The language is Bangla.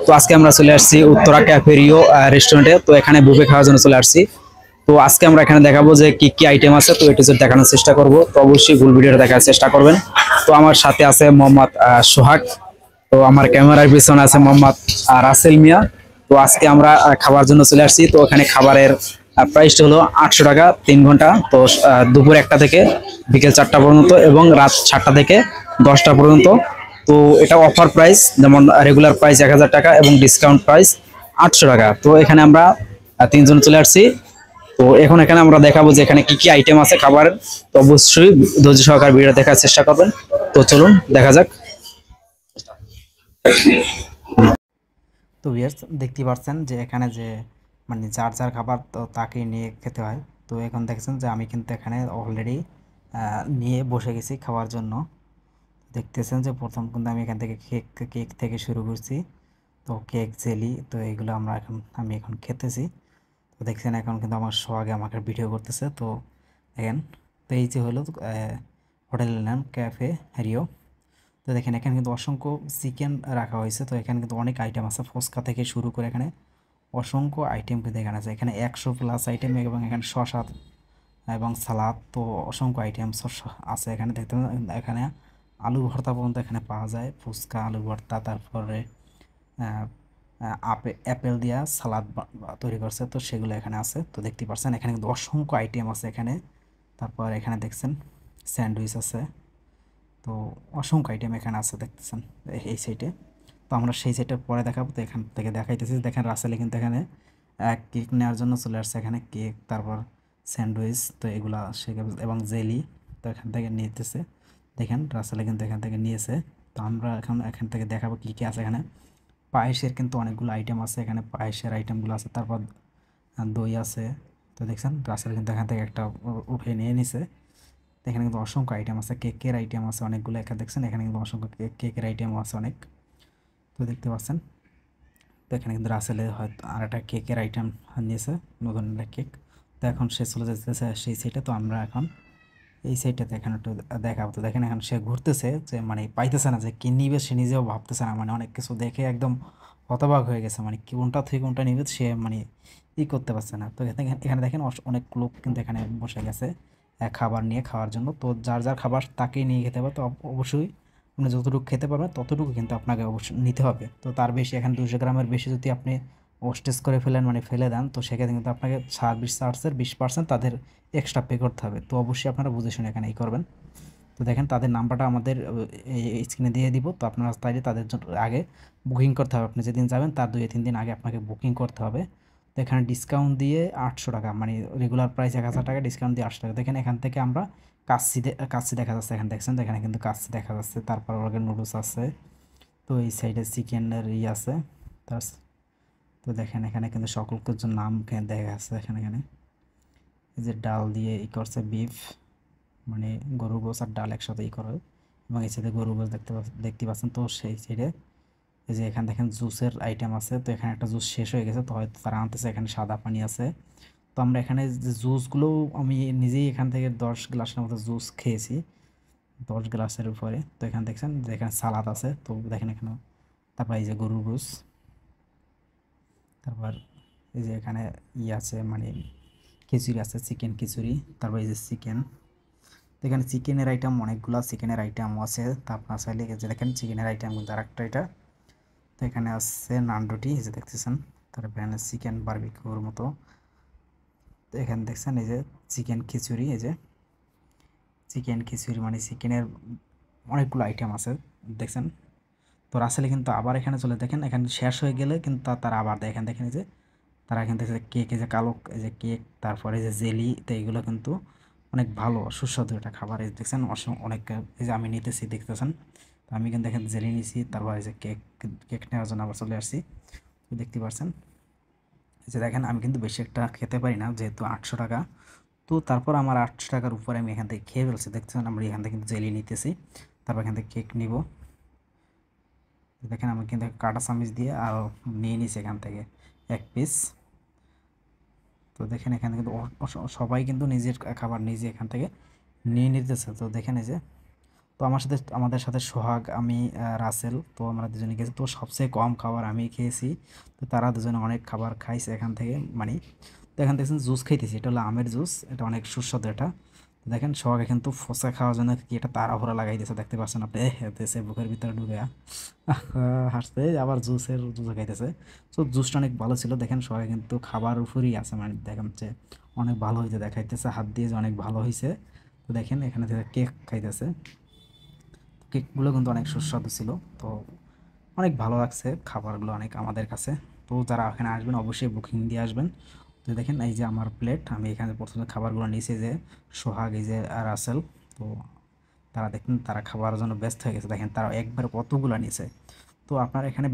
তো আজকে আমরা চলে আসছি উত্তরা ক্যাফেরিও রেস্টুরেন্টে। তো এখানে বুফে খাওয়ার জন্য চলে আসছি। তো আজকে আমরা এখানে দেখাবো যে কি কি আইটেম আছে, তো এটা দেখানোর চেষ্টা করব। তো অবশ্যই ফুল ভিডিওটা দেখার চেষ্টা করবেন। তো আমার সাথে আছে মোহাম্মদ সোহাগ। তো আমার ক্যামেরার পিছনে আছে মোহাম্মদ রাসেল মিয়া। তো আজকে আমরা খাবার জন্য চলে আসছি। তো এখানে খাবারের প্রাইসটা হলো 800 টাকা 3 ঘন্টা। তো দুপুর 1টা থেকে বিকেল 4টা পর্যন্ত এবং রাত 7টা থেকে 10টা পর্যন্ত। তো এটা অফার প্রাইস, যেমন রেগুলার প্রাইস 1000 টাকা এবং ডিসকাউন্ট প্রাইস 800 টাকা। তো এখানে আমরা 3 জন চলে আসছি। তো এখন এখানে আমরা দেখাবো যে এখানে কি কি আইটেম আছে খাবারের। তো অবশ্যই ধৈর্য সহকারে ভিডিও দেখার চেষ্টা করবেন। তো চলুন দেখা যাক। তো ভিউয়ার্স, দেখতে পাচ্ছেন যে এখানে যে মানে যার যার খাবার তো তাকে নিয়ে খেতে হয়। তো এখন দেখছেন যে আমি কিন্তু এখানে অলরেডি নিয়ে বসে গেছি খাওয়ার জন্য। দেখতেছেন যে প্রথম কিন্তু আমি এখান থেকে কেক থেকে শুরু করছি। তো কেক, জেলি, তো এগুলো আমি এখন খেতেছি। তো দেখছেন এখন কিন্তু আমার সোহাগে আমাকে ভিডিও করতেছে। তো দেখেন, তো এই যে হলো হোটেলের নাম ক্যাফে রিও। তো দেখেন এখানে কিন্তু অসংখ্য চিকেন রাখা হয়েছে। তো এখানে কিন্তু অনেক আইটেম আছে, ফুচকা থেকে শুরু করে এখানে অসংখ্য আইটেম কিন্তু এখানে আছে। এখানে 100+ আইটেম এবং এখানে শসা এবং সালাদ, তো অসংখ্য আইটেম আছে এখানে। দেখতে এখানে আলু ভর্তা পর্যন্ত এখানে পাওয়া যায়। ফুচকা, আলু ভর্তা, তারপরে অ্যাপেল দিয়া সালাদ তৈরি করছে, তো সেগুলো এখানে আছে। তো দেখতে পাচ্ছেন এখানে কিন্তু অসংখ্য আইটেম আছে এখানে। তারপর এখানে দেখছেন স্যান্ডউইচ আছে। তো অসংখ্য আইটেম এখানে আছে দেখতেছেন এই সাইডে। তো আমরা সেই সাইডের পরে দেখাবো। তো এখান থেকে দেখাইতেছি, দেখেন রাসেলে কিন্তু এখানে কেক নেওয়ার জন্য চলে আসছে। এখানে কেক, তারপর স্যান্ডউইচ, তো এগুলা এবং জেলি, তো এখান থেকে নিতেছে। দেখেন রাসেলে কিন্তু এখান থেকে নিয়েছে। তো আমরা এখান থেকে দেখাবো কী কী আছে এখানে। পায়েসের কিন্তু অনেকগুলো আইটেম আছে এখানে, পায়েসের আইটেমগুলো আছে। তারপর দই আছে। তো দেখছেন রাসেল কিন্তু এখান থেকে একটা উঠে নিয়ে নিছে। এখানে কিন্তু অসংখ্য আইটেম আছে, কেকের আইটেম আছে অনেকগুলো। এখানে দেখছেন এখানে কিন্তু অসংখ্য কেকের আইটেম আছে অনেক। তো দেখতে পাচ্ছেন, তো এখানে কিন্তু রাসেলে হয়তো আর একটা কেকের আইটেম নিয়েছে, নতুন একটা কেক। তো এখন সে চলে যেতেছে সেই সাইডে। তো আমরা এখন এই সাইডটাতে এখানে একটু দেখাবো। তো দেখেন এখন সে ঘুরতেছে, যে মানে পাইতেছে না যে কি নিবে, সে নিজেও ভাবতেছে না। মানে অনেক কিছু দেখে একদম হতবাক হয়ে গেছে, মানে কোনটা থেকে কোনটা নিবে সে মানে করতে পারছে না। তো এখানে দেখেন অনেক লোক কিন্তু এখানে বসে গেছে খাবার নিয়ে খাওয়ার জন্য। তো যার যার খাবার তাকেই নিয়ে খেতে হবে। তো অবশ্যই আপনি যতটুকু খেতে পারবেন ততটুকু কিন্তু আপনাকে অবশ্যই নিতে হবে। তো তার বেশি, এখানে 200 গ্রামের বেশি যদি আপনি ওস্টেজ করে ফেলেন, মানে ফেলে দেন, তো সেক্ষেত্রে কিন্তু আপনাকে সার্ভিস চার্জের 20% তাদের এক্সট্রা পে করতে হবে। তো অবশ্যই আপনারা বুঝে শুনে এখানে করবেন। তো দেখেন তাদের নাম্বারটা আমাদের এই স্ক্রিনে দিয়ে দিব। তো আপনারা তাইলে তাদের জন্য আগে বুকিং করতে হবে। আপনি যেদিন যাবেন তার 2-3 দিন আগে আপনাকে বুকিং করতে হবে। তো এখানে ডিসকাউন্ট দিয়ে 800 টাকা, মানে রেগুলার প্রাইস 1000 টাকা, ডিসকাউন্ট দিয়ে 800 টাকা। দেখেন এখান থেকে আমরা কাচ্চি দেখা যাচ্ছে। এখানে দেখছেন, তো এখানে কিন্তু কাচ্চি দেখা যাচ্ছে। তারপর ওখানে নুডলস আছে। তো এই সাইডে চিকেনের আছে। তার তো দেখেন এখানে কিন্তু সকল কিছুর নাম দেখা যাচ্ছে। এখানে এই যে ডাল দিয়ে করছে বিফ, মানে গরু গোস আর ডাল একসাথে করে, এবং এই সাইডে গরু গোস দেখতে পাচ্ছেন। তো সেই সাইডে এই যে এখানে দেখেন জুসের আইটেম আছে। তো এখানে একটা জুস শেষ হয়ে গেছে, তো হয়তো তারা আনতেছে। এখানে সাদা পানি আছে। তো আমরা এখানে যে জুসগুলো আমি নিজেই এখান থেকে 10 গ্লাসের মতো জুস খেয়েছি, 10 গ্লাসের উপরে। তো এখানে দেখছেন যে এখানে সালাদ আছে। তো দেখেন এখানে, তারপর এই যে গরুর গোস, তারপর এই যে এখানে আছে মানে খিচুড়ি আছে, চিকেন খিচুড়ি। তারপর এই যে চিকেন, তো এখানে চিকেনের আইটেম অনেকগুলো চিকেনের আইটেম আছে। তারপর চাইলে যে দেখেন চিকেনের আইটেম কিন্তু আরেকটা এটা। তো এখানে আছে নান রুটি, এই যে দেখতেছেন। তারপর এখানে চিকেন বারবিকিউর মতো। তো এখানে দেখছেন এই যে চিকেন খিচুড়ি, এই যে চিকেন খিচুড়ি, মানে চিকেনের অনেকগুলো আইটেম আছে দেখছেন। তো রাসেলে কিন্তু আবার এখানে চলে, দেখেন এখানে শেষ হয়ে গেলে কিন্তু তারা আবার দেখেন এই যে তারা এখান থেকে কেক, এই যে কালো এই যে কেক, তারপরে এই যে জেলি, তো এইগুলো কিন্তু অনেক ভালো সুস্বাদু একটা খাবার। এই দেখছেন অনেক, এই যে আমি নিতেছি দেখতেছেন। তো আমি কিন্তু এখানে জেলি নিছি, তারপর এই যে কেক নেওয়ার জন্য আবার চলে আসছি। তো দেখতে পাচ্ছেন এই যে দেখেন আমি কিন্তু বেশি একটা খেতে পারি না, যেহেতু 800 টাকা। তো তারপর আমার 800 টাকার উপরে আমি এখান থেকে খেয়ে ফেলছি। দেখছেন আমরা এখান থেকে কিন্তু জেলি নিতেছি, তারপর এখান থেকে কেক নিব। দেখেন আমি কিন্তু কাটা চামচ দিয়ে আরও নিয়ে নিছি এখান থেকে 1 পিস। তো দেখেন এখানে কিন্তু সবাই কিন্তু নিজের খাবার নিজে এখান থেকে নিয়ে নিতেছে। তো দেখেন এই যে, তো আমাদের সাথে সোহাগ, আমি, রাসেল, তো আমরা দুজনে গেছি। তো সবচেয়ে কম খাবার আমি খেয়েছি। তো তারা দুজনে অনেক খাবার খাইছে এখান থেকে, মানে তো এখান থেকে জুস খাইতেছি, এটা হলো আমের জুস, এটা অনেক সুস্বাদু এটা। তো দেখেন সোহাগে কিন্তু ফোসা খাওয়ার জন্য কি এটা তাড়াহুড়া লাগাই দিয়েছে, দেখতে পাচ্ছেন আপনি, হেতেছে বুকের ভিতরে ঢুকে হাসতে, আবার জুস খাইতেছে। তো জুসটা অনেক ভালো ছিল, দেখেন সোহাগে কিন্তু খাবার উপরই আছে, মানে দেখেন যে অনেক ভালো হয়েছে, দেখাইতেছে হাত দিয়ে যে অনেক ভালো হয়েছে। তো দেখেন এখানে থেকে কেক খাইতেছে, কেকগুলো কিন্তু অনেক সুস্বাদু ছিল। তো অনেক ভালো লাগছে খাবারগুলো অনেক আমাদের কাছে। তো যারা এখানে আসবেন অবশ্যই বুকিং দিয়ে আসবেন। তো দেখেন এই যে আমার প্লেট, আমি এখানে প্রথমে খাবারগুলো নিয়েছি, যে সোহাগ, এই যে রাসেল। তো তারা দেখেন তারা খাবার জন্য ব্যস্ত হয়ে গেছে, দেখেন তারা একবার কতগুলো নিয়েছে। তো আপনার এখানে